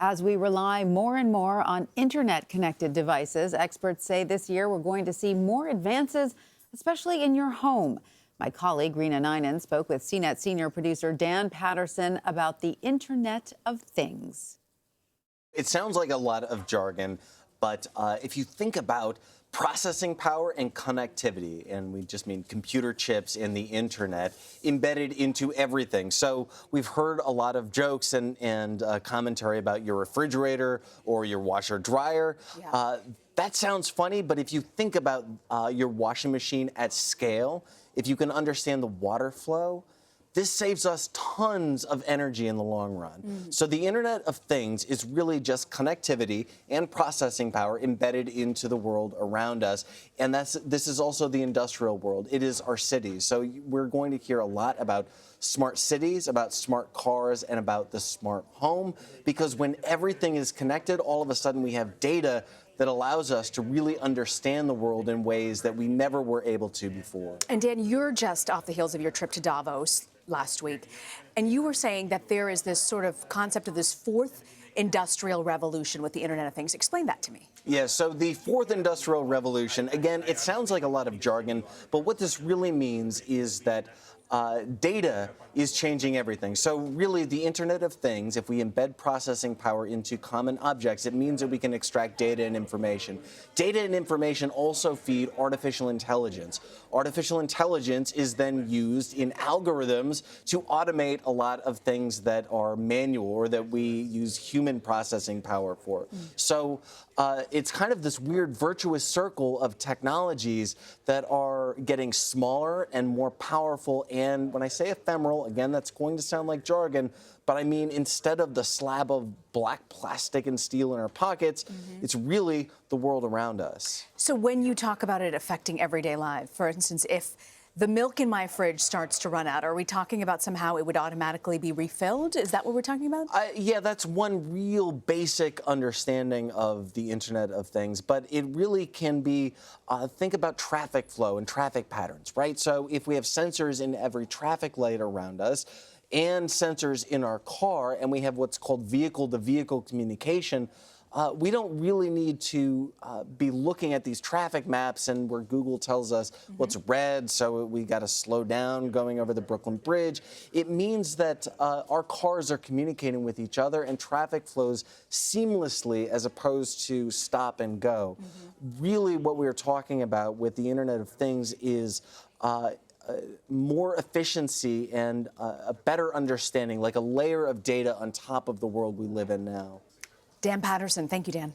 As we rely more and more on internet-connected devices, experts say this year we're going to see more advances, especially in your home. My colleague, Rena Ninan, spoke with CNET senior producer Dan Patterson about the Internet of Things. It sounds like a lot of jargon, but if you think about processing power and connectivity, and we just mean computer chips and the internet embedded into everything. So we've heard a lot of jokes and commentary about your refrigerator or your washer dryer. Yeah. That sounds funny, but if you think about your washing machine at scale, if you can understand the water flow, this saves us tons of energy in the long run. So the Internet of Things is really just connectivity and processing power embedded into the world around us. And this is also the industrial world. It is our cities. So we're going to hear a lot about smart cities, about smart cars, and about the smart home. Because when everything is connected, all of a sudden we have data that allows us to really understand the world in ways that we never were able to before. And Dan, you're just off the heels of your trip to Davos last week, and you were saying that there is this sort of concept of this fourth industrial revolution with the Internet of Things. Explain that to me. Yeah, so the fourth industrial revolution, again, it sounds like a lot of jargon, but what this really means is that data is changing everything. So really, the Internet of Things, if we embed processing power into common objects, it means that we can extract data and information. Data and information also feed artificial intelligence. Artificial intelligence is then used in algorithms to automate a lot of things that are manual or that we use human processing power for. So it's kind of this weird virtuous circle of technologies that are getting smaller and more powerful. And when I say ephemeral, again, that's going to sound like jargon, but I mean, instead of the slab of black plastic and steel in our pockets, it's really the world around us. So when you talk about it affecting everyday life, for instance, if the milk in my fridge starts to run out, are we talking about somehow it would automatically be refilled? Is that what we're talking about? Yeah, that's one real basic understanding of the Internet of Things, but it really can be, think about traffic flow and traffic patterns, right? So if we have sensors in every traffic light around us and sensors in our car, and we have what's called vehicle-to-vehicle communication, we don't really need to be looking at these traffic maps and where Google tells us what's red, so we got to slow down going over the Brooklyn Bridge. It means that our cars are communicating with each other and traffic flows seamlessly as opposed to stop and go. Really what we're talking about with the Internet of Things is more efficiency and a better understanding, like a layer of data on top of the world we live in now. Dan Patterson, thank you, Dan.